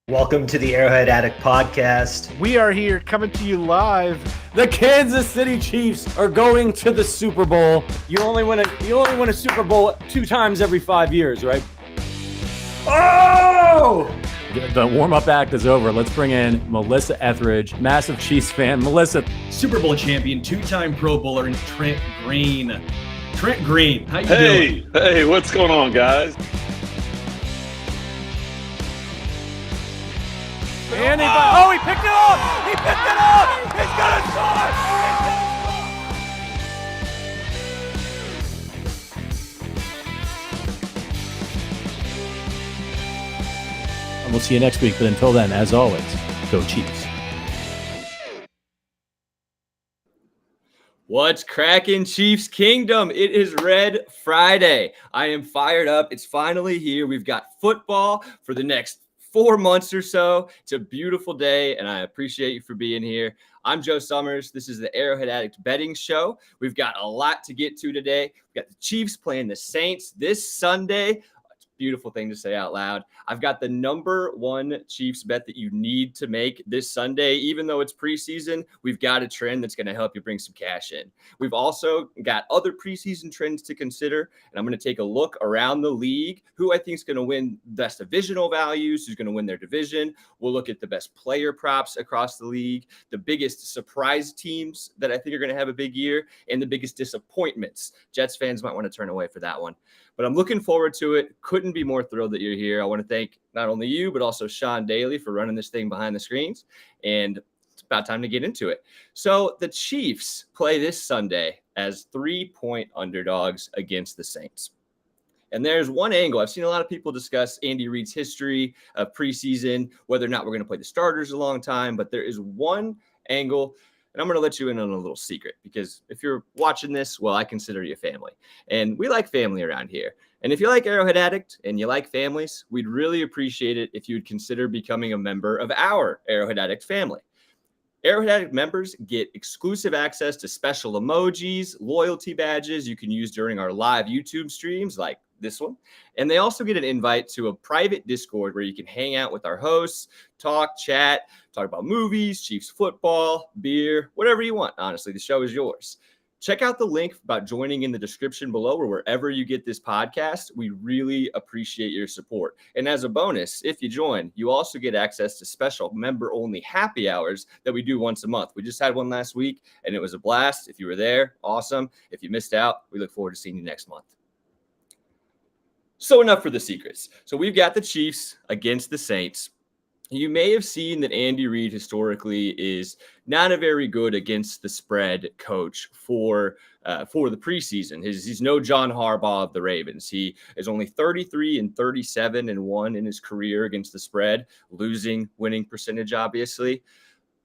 Welcome to the Arrowhead Addict podcast. We are here coming to you live. The Kansas City Chiefs are going to the Super Bowl. You only win a Super Bowl 2 times every 5 years, right? Oh! The warm-up act is over. Let's bring in Melissa Etheridge, massive Chiefs fan. Melissa. Super Bowl champion, 2-time Pro Bowler, and Trent Green. Trent Green, how you doing? Hey, what's going on, guys? And he picked it up! He picked it up! He's gonna score! And we'll see you next week. But until then, as always, go Chiefs. What's cracking, Chiefs Kingdom? It is Red Friday. I am fired up. It's finally here. We've got football for the next 4 months or so. It's a beautiful day, and I appreciate you for being here. I'm Joe Summers. This is the Arrowhead Addict betting show. We've got a lot to get to today. We've got the Chiefs playing the Saints this Sunday. Beautiful thing to say out loud. I've got the number one Chiefs bet that you need to make this Sunday. Even though it's preseason, we've got a trend that's going to help you bring some cash in. We've also got other preseason trends to consider, and I'm going to take a look around the league, who I think is going to win best divisional values, who's going to win their division. We'll look at the best player props across the league, the biggest surprise teams that I think are going to have a big year, and the biggest disappointments. Jets fans might want to turn away for that one. But I'm looking forward to it. Couldn't be more thrilled that you're here. I want to thank not only you, but also Sean Daly for running this thing behind the screens. And it's about time to get into it. So the Chiefs play this Sunday as 3-point underdogs against the Saints. And there's one angle. I've seen a lot of people discuss Andy Reid's history of preseason, whether or not we're going to play the starters a long time. But there is one angle. And I'm going to let you in on a little secret, because if you're watching this, well, I consider you family. And we like family around here. And if you like Arrowhead Addict and you like families, we'd really appreciate it if you'd consider becoming a member of our Arrowhead Addict family. Arrowhead Addict members get exclusive access to special emojis, loyalty badges you can use during our live YouTube streams like this one. And they also get an invite to a private Discord where you can hang out with our hosts, chat about movies, Chiefs football, beer, whatever you want. Honestly, the show is yours. Check out the link about joining in the description below or wherever you get this podcast. We really appreciate your support. And as a bonus, if you join, you also get access to special member-only happy hours that we do once a month. We just had one last week, and it was a blast. If you were there, awesome. If you missed out, we look forward to seeing you next month. So enough for the secrets. So we've got the Chiefs against the Saints. You may have seen that Andy Reid historically is not a very good against the spread coach for the preseason. He's no John Harbaugh of the Ravens. He is only 33-37-1 in his career against the spread, losing winning percentage, obviously.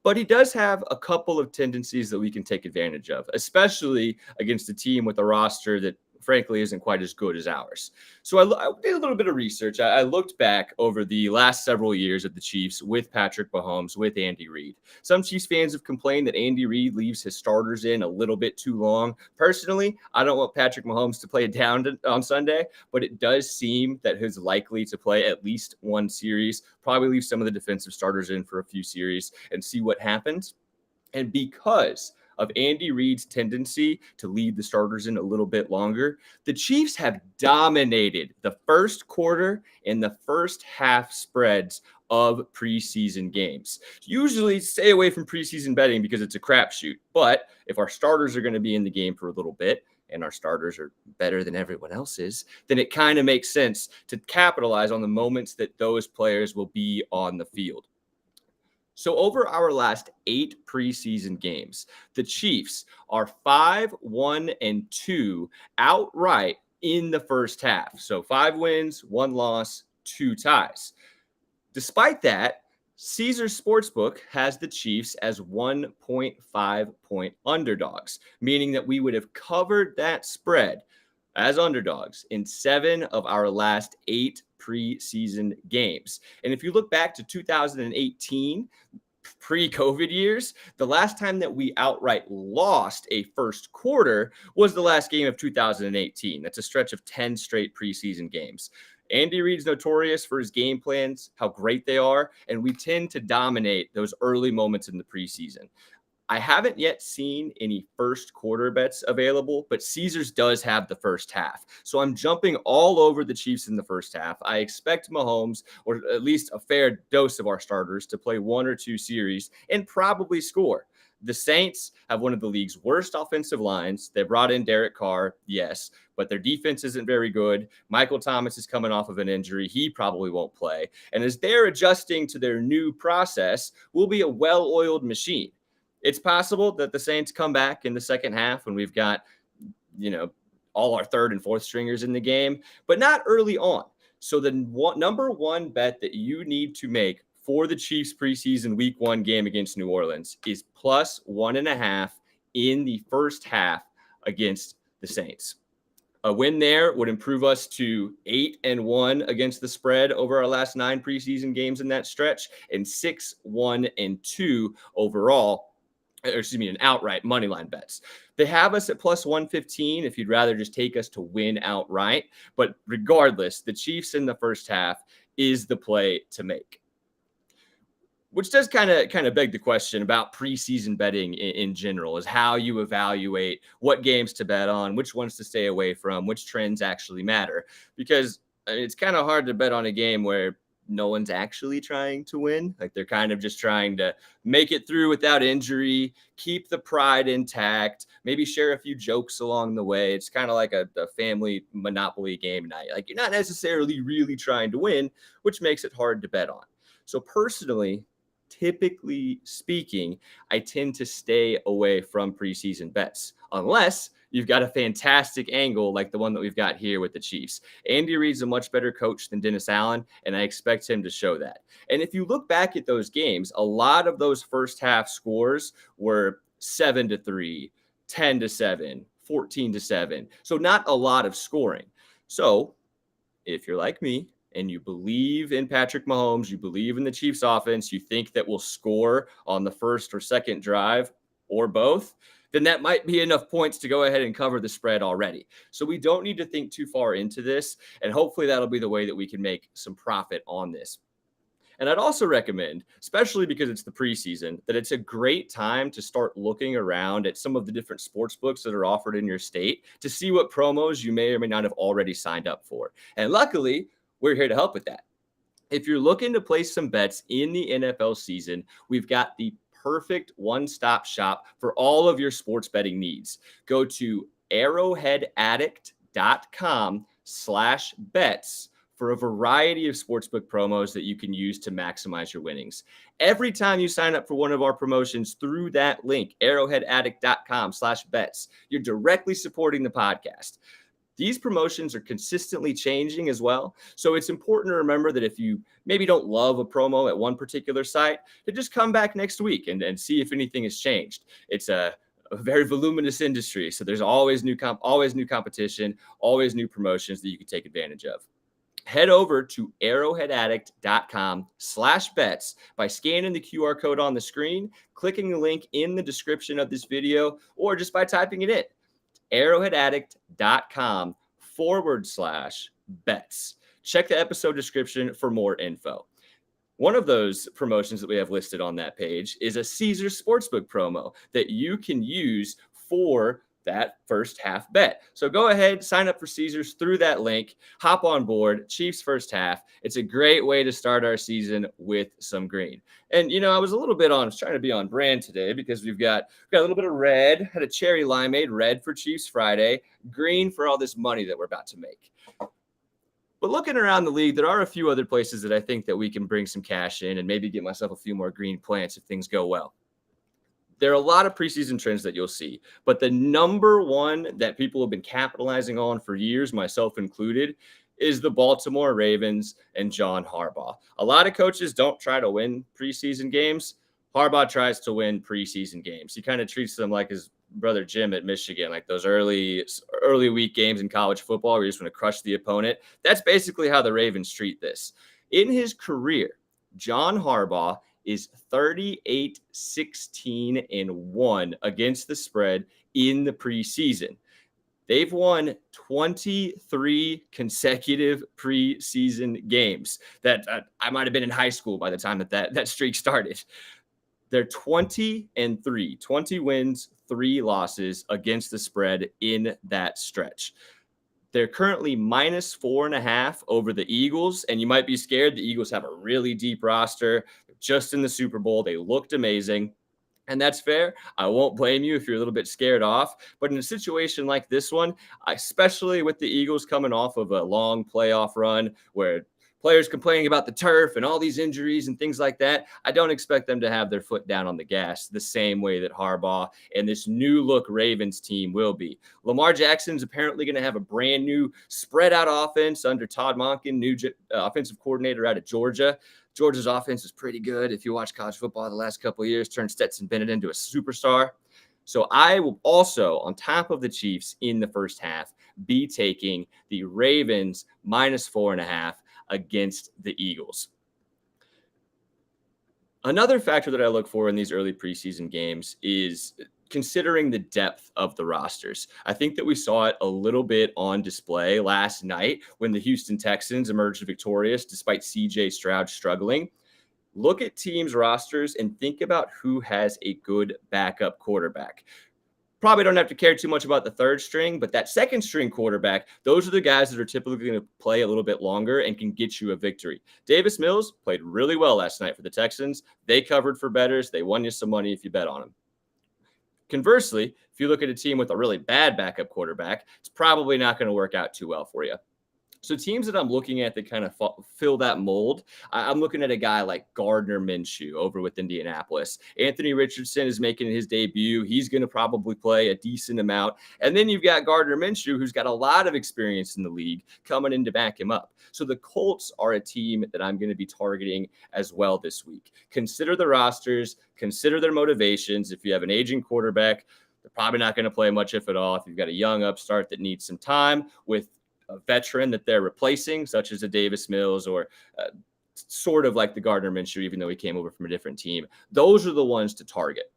But he does have a couple of tendencies that we can take advantage of, especially against a team with a roster that frankly isn't quite as good as ours. So I did a little bit of research. I looked back over the last several years of the Chiefs with Patrick Mahomes, with Andy Reid. Some Chiefs fans have complained that Andy Reid leaves his starters in a little bit too long. Personally, I don't want Patrick Mahomes to play it down on Sunday, but it does seem that he's likely to play at least one series, probably leave some of the defensive starters in for a few series and see what happens. And because of Andy Reid's tendency to leave the starters in a little bit longer, the Chiefs have dominated the first quarter and the first half spreads of preseason games. Usually stay away from preseason betting because it's a crapshoot. But if our starters are going to be in the game for a little bit, and our starters are better than everyone else's, then it kind of makes sense to capitalize on the moments that those players will be on the field. So over our last 8 preseason games, the Chiefs are 5-1-2 outright in the first half. So 5 wins, 1 loss, 2 ties. Despite that, Caesars Sportsbook has the Chiefs as 1.5 point underdogs, meaning that we would have covered that spread as underdogs in 7 of our last 8 preseason games. And if you look back to 2018, pre-COVID years, the last time that we outright lost a first quarter was the last game of 2018. That's a stretch of 10 straight preseason games. Andy Reid's notorious for his game plans, how great they are, and we tend to dominate those early moments in the preseason. I haven't yet seen any first quarter bets available, but Caesars does have the first half. So I'm jumping all over the Chiefs in the first half. I expect Mahomes, or at least a fair dose of our starters, to play one or two series and probably score. The Saints have one of the league's worst offensive lines. They brought in Derek Carr, yes, but their defense isn't very good. Michael Thomas is coming off of an injury. He probably won't play. And as they're adjusting to their new process, we'll be a well-oiled machine. It's possible that the Saints come back in the second half when we've got, all our third and fourth stringers in the game, but not early on. So the number one bet that you need to make for the Chiefs preseason week 1 game against New Orleans is plus 1.5 in the first half against the Saints. A win there would improve us to 8-1 against the spread over our last 9 preseason games in that stretch, and 6-1-2 overall. An outright money line bets. They have us at plus 115 if you'd rather just take us to win outright. But regardless, the Chiefs in the first half is the play to make. Which does kind of beg the question about preseason betting in general, is how you evaluate what games to bet on, which ones to stay away from, which trends actually matter. Because it's kind of hard to bet on a game where no one's actually trying to win. Like, they're kind of just trying to make it through without injury, keep the pride intact, maybe share a few jokes along the way. It's kind of like a family Monopoly game night. Like, you're not necessarily really trying to win, which makes it hard to bet on. So personally, typically speaking, I tend to stay away from preseason bets unless you've got a fantastic angle like the one that we've got here with the Chiefs. Andy Reid's a much better coach than Dennis Allen, and I expect him to show that. And if you look back at those games, a lot of those first half scores were 7-3, 10-7, 14-7. So not a lot of scoring. So if you're like me, and you believe in Patrick Mahomes, you believe in the Chiefs offense, you think that we'll score on the first or second drive or both, then that might be enough points to go ahead and cover the spread already. So we don't need to think too far into this, and hopefully that'll be the way that we can make some profit on this. And I'd also recommend, especially because it's the preseason, that it's a great time to start looking around at some of the different sports books that are offered in your state to see what promos you may or may not have already signed up for. And luckily, we're here to help with that. If you're looking to place some bets in the NFL season, we've got the perfect one-stop shop for all of your sports betting needs. Go to arrowheadaddict.com/bets for a variety of sportsbook promos that you can use to maximize your winnings. Every time you sign up for one of our promotions through that link, arrowheadaddict.com/bets, you're directly supporting the podcast. These promotions are consistently changing as well. So it's important to remember that if you maybe don't love a promo at one particular site, to just come back next week and see if anything has changed. It's a very voluminous industry. So there's always new competition, always new promotions that you can take advantage of. Head over to arrowheadaddict.com/bets by scanning the QR code on the screen, clicking the link in the description of this video, or just by typing it in. arrowheadaddict.com/bets. Check the episode description for more info. One of those promotions that we have listed on that page is a Caesars Sportsbook promo that you can use for that first half bet. So go ahead, sign up for Caesars through that link, hop on board, Chiefs first half. It's a great way to start our season with some green. And, I was trying to be on brand today because we've got a little bit of red, had a cherry limeade, red for Chiefs Friday, green for all this money that we're about to make. But looking around the league, there are a few other places that I think that we can bring some cash in and maybe get myself a few more green plants if things go well. There are a lot of preseason trends that you'll see, but the number one that people have been capitalizing on for years, myself included, is the Baltimore Ravens and John Harbaugh. A lot of coaches don't try to win preseason games. Harbaugh tries to win preseason games. He kind of treats them like his brother Jim at Michigan, like those early week games in college football where you just want to crush the opponent. That's basically how the Ravens treat this. In his career, John Harbaugh is 38-16-1 against the spread in the preseason. They've won 23 consecutive preseason games. That I might have been in high school by the time that streak started. They're 20-3, 20 wins, 3 losses against the spread in that stretch. They're currently -4.5 over the Eagles, and you might be scared. The Eagles have a really deep roster. They're just in the Super Bowl. They looked amazing. And that's fair. I won't blame you if you're a little bit scared off. But in a situation like this one, especially with the Eagles coming off of a long playoff run where players complaining about the turf and all these injuries and things like that, I don't expect them to have their foot down on the gas the same way that Harbaugh and this new look Ravens team will be. Lamar Jackson's apparently going to have a brand new spread out offense under Todd Monken, new offensive coordinator out of Georgia. Georgia's offense is pretty good. If you watch college football the last couple of years, turned Stetson Bennett into a superstar. So I will also, on top of the Chiefs in the first half, be taking the Ravens -4.5 against the Eagles. Another factor that I look for in these early preseason games is considering the depth of the rosters. I think that we saw it a little bit on display last night when the Houston Texans emerged victorious despite CJ Stroud struggling. Look at teams' rosters and think about who has a good backup quarterback. Probably don't have to care too much about the third string, but that second string quarterback, those are the guys that are typically going to play a little bit longer and can get you a victory. Davis Mills played really well last night for the Texans. They covered for bettors. They won you some money if you bet on them. Conversely, if you look at a team with a really bad backup quarterback, it's probably not going to work out too well for you. So teams that I'm looking at that kind of fill that mold, I'm looking at a guy like Gardner Minshew over with Indianapolis. Anthony Richardson is making his debut. He's going to probably play a decent amount. And then you've got Gardner Minshew, who's got a lot of experience in the league coming in to back him up. So the Colts are a team that I'm going to be targeting as well this week. Consider the rosters, consider their motivations. If you have an aging quarterback, they're probably not going to play much, if at all. If you've got a young upstart that needs some time with a veteran that they're replacing, such as a Davis Mills or sort of like the Gardner Minshew, even though he came over from a different team. Those are the ones to target.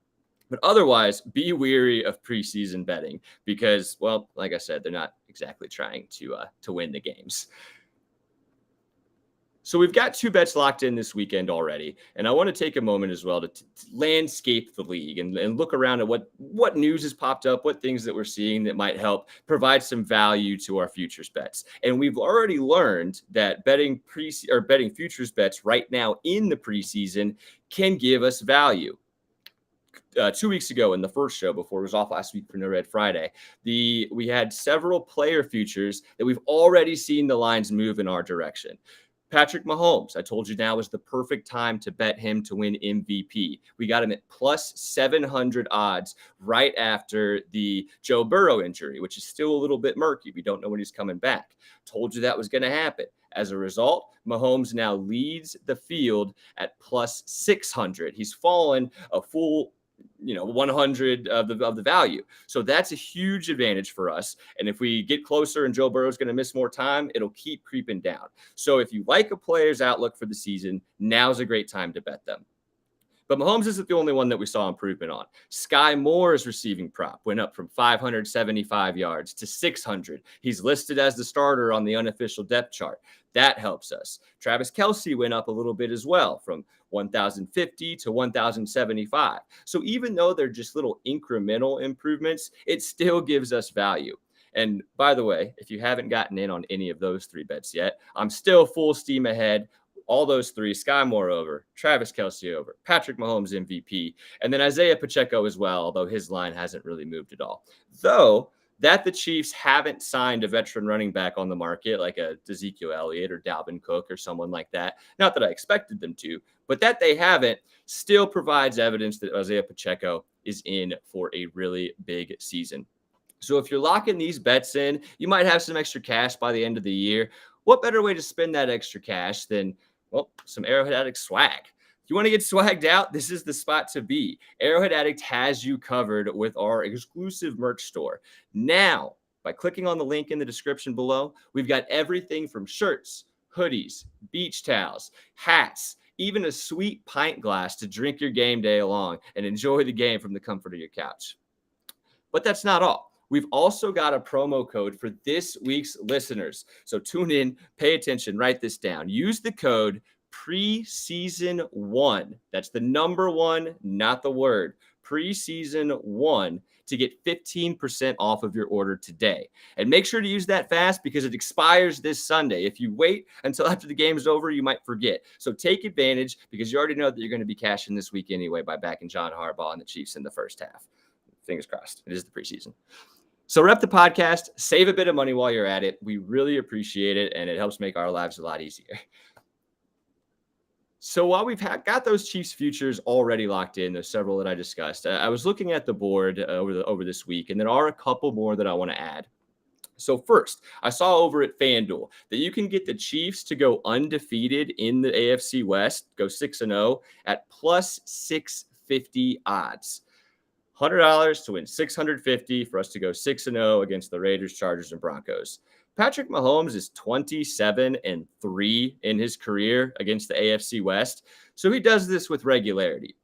But otherwise, be weary of preseason betting because, well, like I said, they're not exactly trying to win the games. So we've got 2 bets locked in this weekend already, and I want to take a moment as well to landscape the league and look around at what news has popped up, what things that we're seeing that might help provide some value to our futures bets. And we've already learned that betting futures bets right now in the preseason can give us value. 2 weeks ago in the first show before it was off last week for No Red Friday, we had several player futures that we've already seen the lines move in our direction. Patrick Mahomes, I told you now is the perfect time to bet him to win MVP. We got him at +700 odds right after the Joe Burrow injury, which is still a little bit murky. We don't know when he's coming back. Told you that was going to happen. As a result, Mahomes now leads the field at +600. He's fallen a full 100 of the value. So that's a huge advantage for us. And if we get closer and Joe Burrow is going to miss more time, it'll keep creeping down. So if you like a player's outlook for the season, now's a great time to bet them. But Mahomes isn't the only one that we saw improvement on. Sky Moore's receiving prop went up from 575 yards to 600. He's listed as the starter on the unofficial depth chart. That helps us. Travis Kelce went up a little bit as well, from 1,050 to 1,075. So even though they're just little incremental improvements, it still gives us value. And by the way, if you haven't gotten in on any of those 3 bets yet, I'm still full steam ahead. All those 3, Sky Moore over, Travis Kelce over, Patrick Mahomes MVP, and then Isaiah Pacheco as well, although his line hasn't really moved at all. Though that the Chiefs haven't signed a veteran running back on the market like a Ezekiel Elliott or Dalvin Cook or someone like that. Not that I expected them to, but that they haven't still provides evidence that Isaiah Pacheco is in for a really big season. So if you're locking these bets in, you might have some extra cash by the end of the year. What better way to spend that extra cash than some Arrowhead Addict swag? If you want to get swagged out, this is the spot to be. Arrowhead Addict has you covered with our exclusive merch store. Now, by clicking on the link in the description below, we've got everything from shirts, hoodies, beach towels, hats, even a sweet pint glass to drink your game day along and enjoy the game from the comfort of your couch. But that's not all. We've also got a promo code for this week's listeners. So tune in, pay attention, write this down. Use the code Preseason 1. That's the number 1, not the word. Preseason 1 to get 15% off of your order today. And make sure to use that fast because it expires this Sunday. If you wait until after the game is over, you might forget. So take advantage because you already know that you're going to be cashing this week anyway by backing John Harbaugh and the Chiefs in the first half. Fingers crossed. It is the preseason. So rep the podcast, save a bit of money while you're at it. We really appreciate it, and it helps make our lives a lot easier. So while we've got those Chiefs futures already locked in, there's several that I discussed. I was looking at the board over this week, and there are a couple more that I want to add. So first, I saw over at FanDuel that you can get the Chiefs to go undefeated in the AFC West, go 6-0 at plus 650 odds. $100 to win $650 for us to go 6-0 against the Raiders, Chargers, and Broncos. Patrick Mahomes is 27-3 in his career against the AFC West. So he does this with regularity.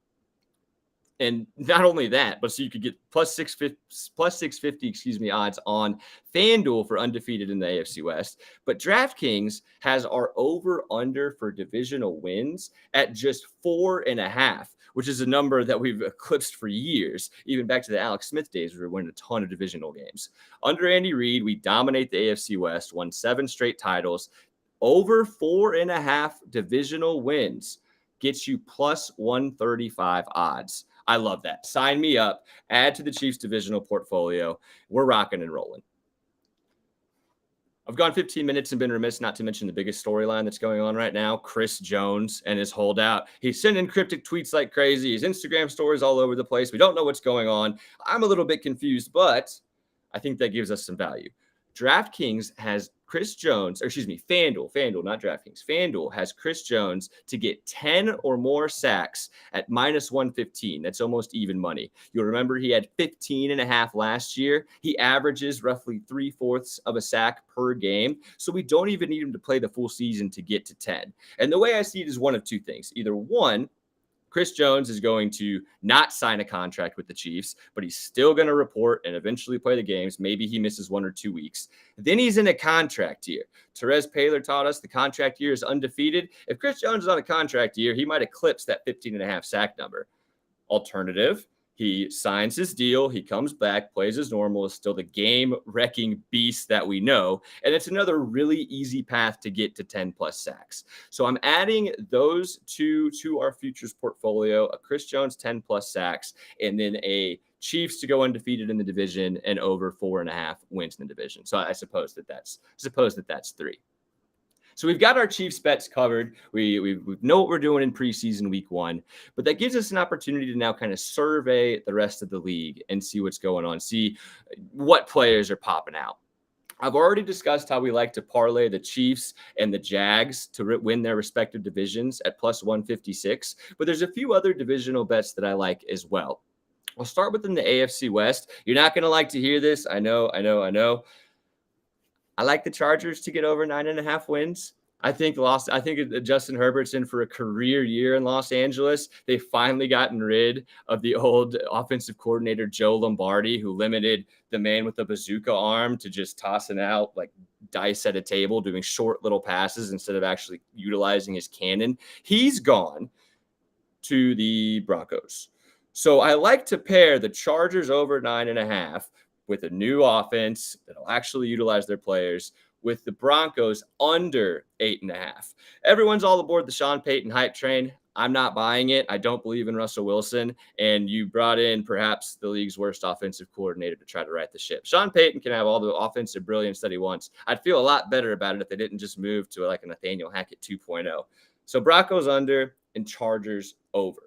And not only that, but so you could get plus 650 odds on FanDuel for undefeated in the AFC West. But DraftKings has our over-under for divisional wins at just 4.5, which is a number that we've eclipsed for years, even back to the Alex Smith days where we won a ton of divisional games. Under Andy Reid, we dominate the AFC West, won 7 straight titles. Over 4.5 divisional wins gets you plus 135 odds. I love that. Sign me up. Add to the Chiefs divisional portfolio. We're rocking and rolling. I've gone 15 minutes and been remiss not to mention the biggest storyline that's going on right now, Chris Jones and his holdout. He's sending cryptic tweets like crazy. His Instagram stories all over the place. We don't know what's going on. I'm a little bit confused, but I think that gives us some value. DraftKings has Chris Jones, FanDuel, not DraftKings. FanDuel has Chris Jones to get 10 or more sacks at minus 115. That's almost even money. You'll remember he had 15.5 last year. He averages roughly 3/4 of a sack per game. So we don't even need him to play the full season to get to 10. And the way I see it is one of two things. Either one, Chris Jones is going to not sign a contract with the Chiefs, but he's still going to report and eventually play the games. Maybe he misses 1 or 2 weeks. Then he's in a contract year. Therese Paylor taught us the contract year is undefeated. If Chris Jones is on a contract year, he might eclipse that 15.5 sack number. Alternative, he signs his deal, he comes back, plays as normal, is still the game-wrecking beast that we know, and it's another really easy path to get to 10-plus sacks. So I'm adding those two to our futures portfolio, a Chris Jones 10-plus sacks, and then a Chiefs to go undefeated in the division and over 4.5 wins in the division. So I suppose that's 3. So we've got our Chiefs bets covered. We know what we're doing in preseason week 1, but that gives us an opportunity to now kind of survey the rest of the league and see what's going on, see what players are popping out. I've already discussed how we like to parlay the Chiefs and the Jags to win their respective divisions at plus 156, but there's a few other divisional bets that I like as well. I'll start within the AFC West. You're not going to like to hear this. I know. I like the Chargers to get over 9.5 wins. I think Justin Herbert's in for a career year in Los Angeles. They've finally gotten rid of the old offensive coordinator, Joe Lombardi, who limited the man with the bazooka arm to just tossing out like dice at a table, doing short little passes instead of actually utilizing his cannon. He's gone to the Broncos. So I like to pair the Chargers over 9.5 with a new offense that'll actually utilize their players with the Broncos under 8.5. Everyone's all aboard the Sean Payton hype train. I'm not buying it. I don't believe in Russell Wilson. And you brought in perhaps the league's worst offensive coordinator to try to right the ship. Sean Payton can have all the offensive brilliance that he wants. I'd feel a lot better about it if they didn't just move to like a Nathaniel Hackett 2.0. So Broncos under and Chargers over.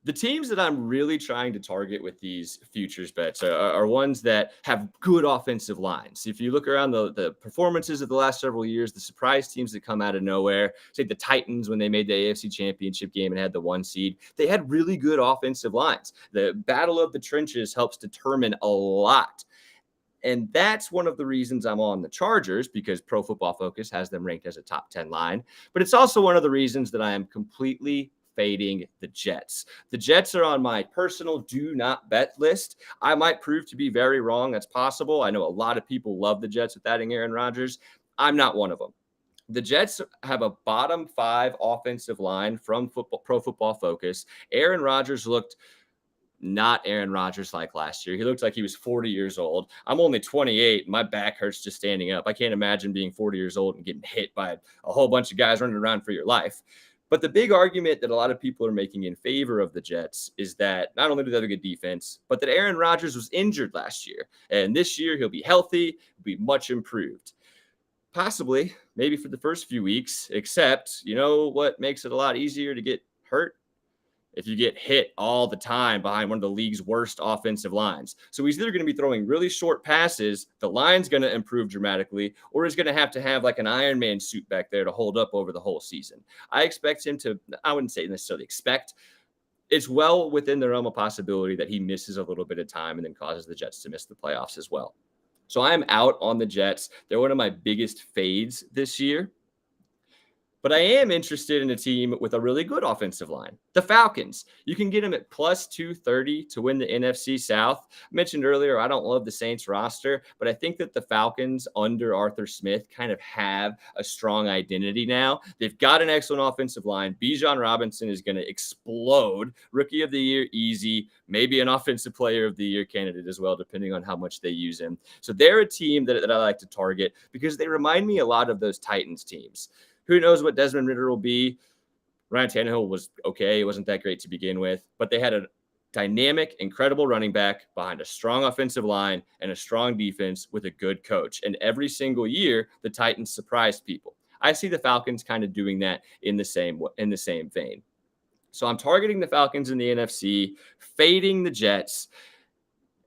The teams that I'm really trying to target with these futures bets are ones that have good offensive lines. If you look around the performances of the last several years, the surprise teams that come out of nowhere, say the Titans when they made the AFC Championship game and had the 1 seed, they had really good offensive lines. The battle of the trenches helps determine a lot. And that's one of the reasons I'm on the Chargers, because Pro Football Focus has them ranked as a top 10 line. But it's also one of the reasons that I am completely fading the Jets. The Jets are on my personal do not bet list. I might prove to be very wrong. That's possible. I know a lot of people love the Jets with adding Aaron Rodgers. I'm not one of them. The Jets have a bottom 5 offensive line from Pro Football Focus. Aaron Rodgers looked not Aaron Rodgers like last year. He looked like he was 40 years old. I'm only 28. My back hurts just standing up. I can't imagine being 40 years old and getting hit by a whole bunch of guys running around for your life. But the big argument that a lot of people are making in favor of the Jets is that not only do they have a good defense, but that Aaron Rodgers was injured last year. And this year he'll be healthy, be much improved. Possibly, maybe for the first few weeks, except you know what makes it a lot easier to get hurt? If you get hit all the time behind one of the league's worst offensive lines. So he's either going to be throwing really short passes, the line's going to improve dramatically, or he's going to have like an Iron Man suit back there to hold up over the whole season. I expect him to, I wouldn't say necessarily expect, it's well within the realm of possibility that he misses a little bit of time and then causes the Jets to miss the playoffs as well. So I am out on the Jets. They're one of my biggest fades this year. But I am interested in a team with a really good offensive line, the Falcons. You can get them at plus 230 to win the NFC South. I mentioned earlier, I don't love the Saints roster, but I think that the Falcons under Arthur Smith kind of have a strong identity now. They've got an excellent offensive line. Bijan Robinson is going to explode. Rookie of the year, easy. Maybe an offensive player of the year candidate as well, depending on how much they use him. So they're a team that I like to target because they remind me a lot of those Titans teams. Who knows what Desmond Ridder will be? Ryan Tannehill was okay. It wasn't that great to begin with, but they had a dynamic, incredible running back behind a strong offensive line and a strong defense with a good coach. And every single year, the Titans surprised people. I see the Falcons kind of doing that in the same vein. So I'm targeting the Falcons in the NFC, fading the Jets.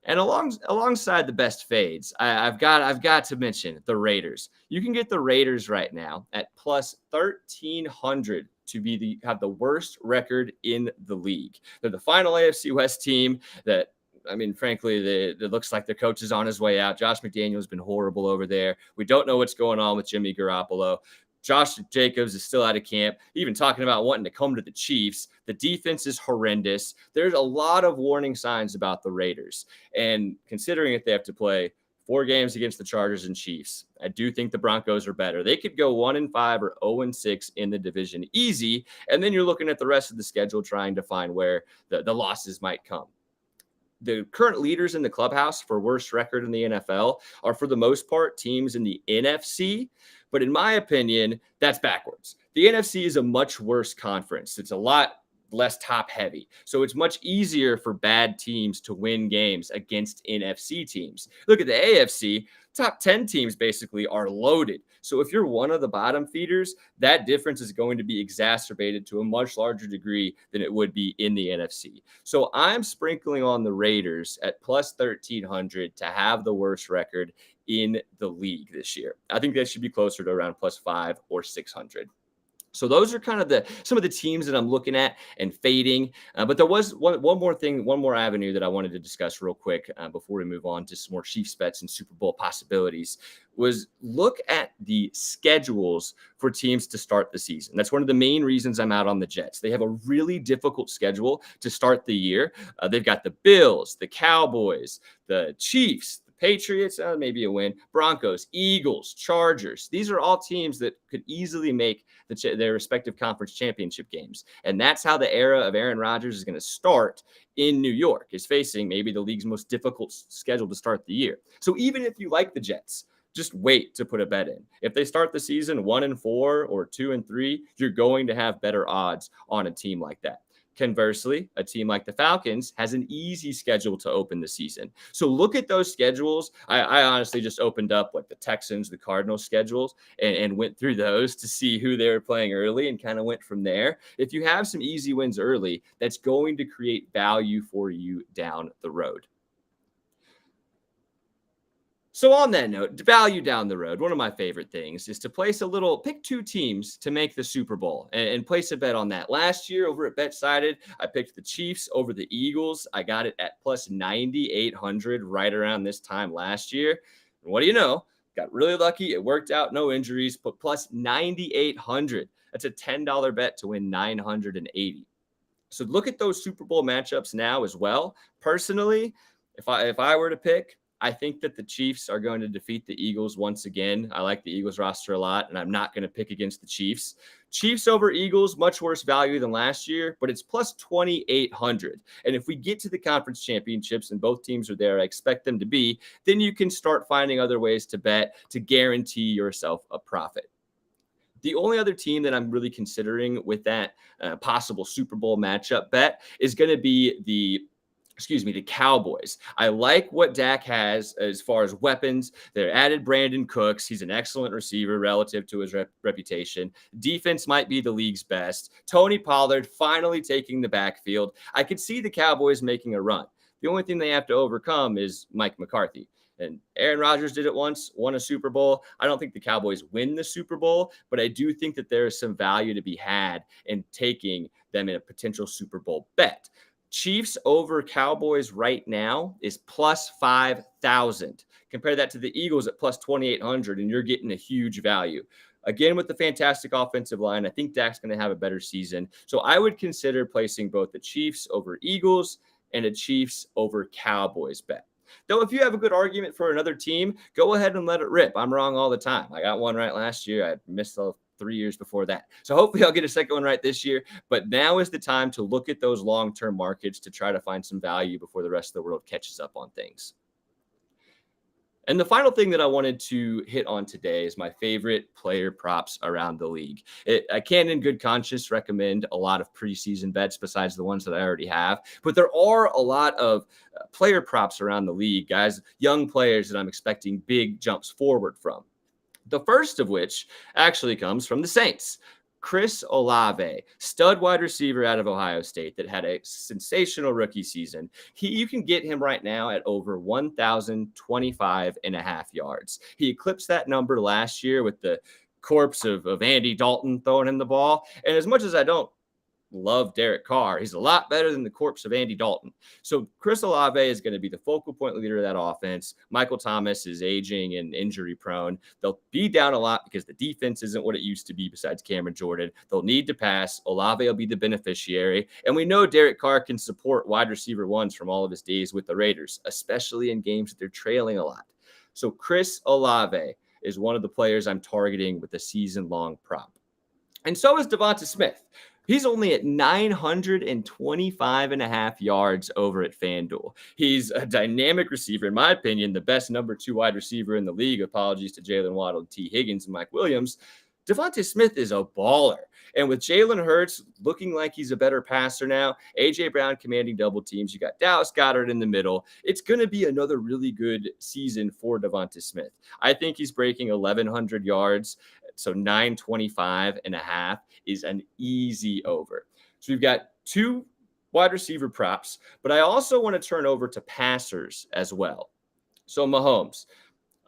And alongside the best fades, I've got to mention the Raiders. You can get the Raiders right now at plus 1,300 to have the worst record in the league. They're the final AFC West team that, I mean, frankly, it looks like their coach is on his way out. Josh McDaniels has been horrible over there. We don't know what's going on with Jimmy Garoppolo. Josh Jacobs is still out of camp, even talking about wanting to come to the Chiefs. The defense is horrendous. There's a lot of warning signs about the Raiders. And considering that they have to play 4 games against the Chargers and Chiefs, I do think the Broncos are better. They could go 1-5 or 0-6 in the division easy. And then you're looking at the rest of the schedule trying to find where the losses might come. The current leaders in the clubhouse for worst record in the NFL are, for the most part, teams in the NFC. But in my opinion, that's backwards. The NFC is a much worse conference. It's a lot less top heavy. So it's much easier for bad teams to win games against NFC teams. Look at the AFC. Top 10 teams basically are loaded. So if you're one of the bottom feeders, that difference is going to be exacerbated to a much larger degree than it would be in the NFC. So I'm sprinkling on the Raiders at plus 1,300 to have the worst record in the league this year. I think they should be closer to around plus 500 or 600. So those are kind of some of the teams that I'm looking at and fading. But there was one more avenue that I wanted to discuss real quick before we move on to some more Chiefs bets and Super Bowl possibilities, was look at the schedules for teams to start the season. That's one of the main reasons I'm out on the Jets. They have a really difficult schedule to start the year. They've got the Bills, the Cowboys, the Chiefs, Patriots, maybe a win, Broncos, Eagles, Chargers. These are all teams that could easily make their respective conference championship games. And that's how the era of Aaron Rodgers is going to start in New York, is facing maybe the league's most difficult schedule to start the year. So even if you like the Jets, just wait to put a bet in. If they start the season 1-4 or 2-3, you're going to have better odds on a team like that. Conversely, a team like the Falcons has an easy schedule to open the season. So look at those schedules. I honestly just opened up like the Texans, the Cardinals schedules and went through those to see who they were playing early and kind of went from there. If you have some easy wins early, that's going to create value for you down the road. So on that note, value down the road, one of my favorite things is to pick 2 teams to make the Super Bowl and place a bet on that. Last year over at BetSided, I picked the Chiefs over the Eagles. I got it at plus 9,800 right around this time last year. And what do you know? Got really lucky. It worked out. No injuries, but plus 9,800. That's a $10 bet to win 980. So look at those Super Bowl matchups now as well. Personally, if I were to pick, I think that the Chiefs are going to defeat the Eagles once again. I like the Eagles roster a lot, and I'm not going to pick against the Chiefs. Chiefs over Eagles, much worse value than last year, but it's plus 2,800. And if we get to the conference championships and both teams are there, I expect them to be, then you can start finding other ways to bet to guarantee yourself a profit. The only other team that I'm really considering with that possible Super Bowl matchup bet is going to be the Cowboys. I like what Dak has as far as weapons. They're added Brandon Cooks. He's an excellent receiver relative to his reputation. Defense might be the league's best. Tony Pollard finally taking the backfield. I could see the Cowboys making a run. The only thing they have to overcome is Mike McCarthy. And Aaron Rodgers did it once, won a Super Bowl. I don't think the Cowboys win the Super Bowl, but I do think that there is some value to be had in taking them in a potential Super Bowl bet. Chiefs over Cowboys right now is plus 5,000. Compare that to the Eagles at plus 2,800, and you're getting a huge value. Again, with the fantastic offensive line, I think Dak's going to have a better season. So I would consider placing both the Chiefs over Eagles and a Chiefs over Cowboys bet. Though if you have a good argument for another team, go ahead and let it rip. I'm wrong all the time. I got one right last year. I missed 3 years before that. So hopefully I'll get a second one right this year. But now is the time to look at those long-term markets to try to find some value before the rest of the world catches up on things. And the final thing that I wanted to hit on today is my favorite player props around the league. I can't in good conscience recommend a lot of preseason bets besides the ones that I already have, but there are a lot of player props around the league, guys, young players that I'm expecting big jumps forward from. The first of which actually comes from the Saints. Chris Olave, stud wide receiver out of Ohio State that had a sensational rookie season. You can get him right now at over 1,025.5 yards. He eclipsed that number last year with the corpse of Andy Dalton throwing him the ball. And as much as I don't love Derek Carr, he's a lot better than the corpse of Andy Dalton. So Chris Olave is going to be the focal point leader of that offense. Michael Thomas is aging and injury prone. They'll be down a lot because the defense isn't what it used to be besides Cameron Jordan. They'll need to pass. Olave will be the beneficiary. And we know Derek Carr can support wide receiver ones from all of his days with the Raiders, especially in games that they're trailing a lot. So Chris Olave is one of the players I'm targeting with a season-long prop. And so is Devonta Smith. He's only at 925.5 yards over at FanDuel. He's a dynamic receiver, in my opinion, the best number 2 wide receiver in the league. Apologies to Jalen Waddle, T. Higgins, and Mike Williams. Devonta Smith is a baller. And with Jalen Hurts looking like he's a better passer now, A.J. Brown commanding double teams, you got Dallas Goedert in the middle. It's going to be another really good season for Devonta Smith. I think he's breaking 1,100 yards. So 925.5 is an easy over. So we've got 2 wide receiver props, but I also want to turn over to passers as well. So Mahomes,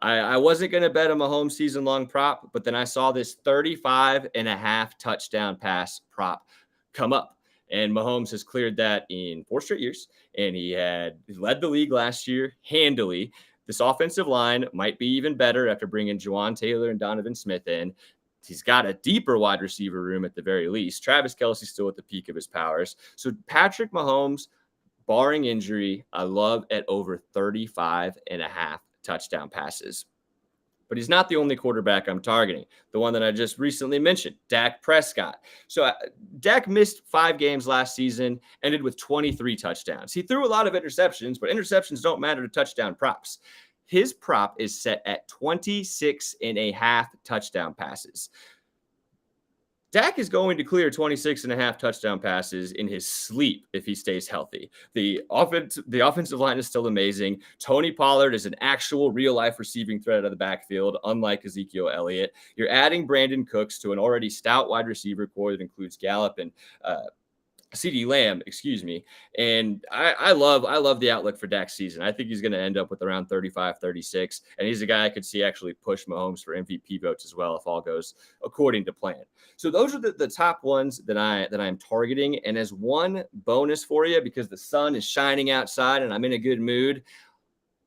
I wasn't going to bet a Mahomes season-long prop, but then I saw this 35.5 touchdown pass prop come up. And Mahomes has cleared that in 4 straight years, and he led the league last year handily. This offensive line might be even better after bringing Juwan Taylor and Donovan Smith in. He's got a deeper wide receiver room at the very least. Travis Kelce's still at the peak of his powers. So Patrick Mahomes, barring injury, I love at over 35.5 touchdown passes. But he's not the only quarterback I'm targeting. The one that I just recently mentioned, Dak Prescott. So Dak missed 5 games last season, ended with 23 touchdowns. He threw a lot of interceptions, but interceptions don't matter to touchdown props. His prop is set at 26.5 touchdown passes. Dak is going to clear 26.5 touchdown passes in his sleep if he stays healthy. The offensive line is still amazing. Tony Pollard is an actual real-life receiving threat out of the backfield, unlike Ezekiel Elliott. You're adding Brandon Cooks to an already stout wide receiver core that includes Gallup and CeeDee Lamb, and I love the outlook for Dak's season. I think he's going to end up with around 35, 36, and he's a guy I could see actually push Mahomes for MVP votes as well if all goes according to plan. So those are the top ones that I'm targeting. And as one bonus for you, because the sun is shining outside and I'm in a good mood,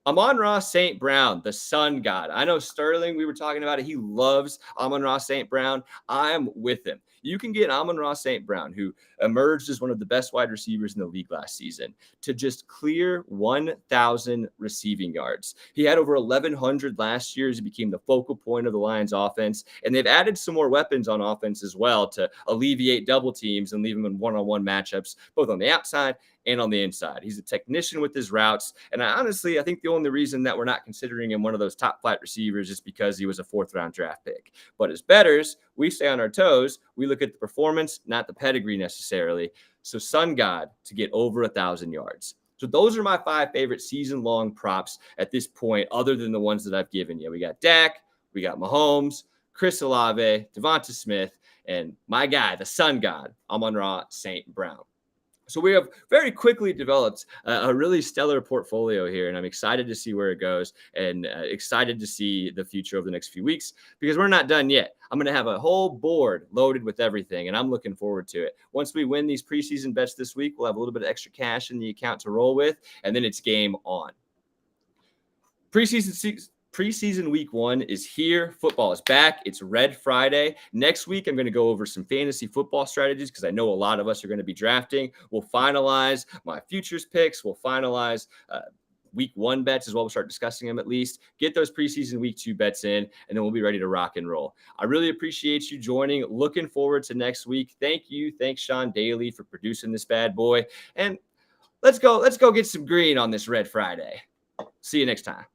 Amon-Ra St. Brown, the sun god. I know Sterling, we were talking about it. He loves Amon-Ra St. Brown. I'm with him. you can get Amon-Ra St. Brown, who emerged as one of the best wide receivers in the league last season, to just clear 1,000 receiving yards. He had over 1,100 last year as he became the focal point of the Lions offense. And they've added some more weapons on offense as well to alleviate double teams and leave him in one-on-one matchups, both on the outside and on the inside. He's a technician with his routes. And I think the only reason that we're not considering him one of those top flight receivers is because he was a 4th-round draft pick. But as bettors, we stay on our toes. We look at the performance, not the pedigree necessarily. So Sun God to get over 1,000 yards. So those are my 5 favorite season-long props at this point, other than the ones that I've given you. We got Dak, we got Mahomes, Chris Olave, Devonta Smith, and my guy, the Sun God, Amon-Ra St. Brown. So we have very quickly developed a really stellar portfolio here, and I'm excited to see where it goes and excited to see the future over the next few weeks because we're not done yet. I'm going to have a whole board loaded with everything, and I'm looking forward to it. Once we win these preseason bets this week, we'll have a little bit of extra cash in the account to roll with, and then it's game on. Preseason week 1 is here. Football is back. It's Red Friday. Next week, I'm going to go over some fantasy football strategies because I know a lot of us are going to be drafting. We'll finalize my futures picks. We'll finalize week 1 bets as well. We'll start discussing them at least. Get those preseason week 2 bets in, and then we'll be ready to rock and roll. I really appreciate you joining. Looking forward to next week. Thank you. Thanks, Sean Daly, for producing this bad boy. And let's go get some green on this Red Friday. See you next time.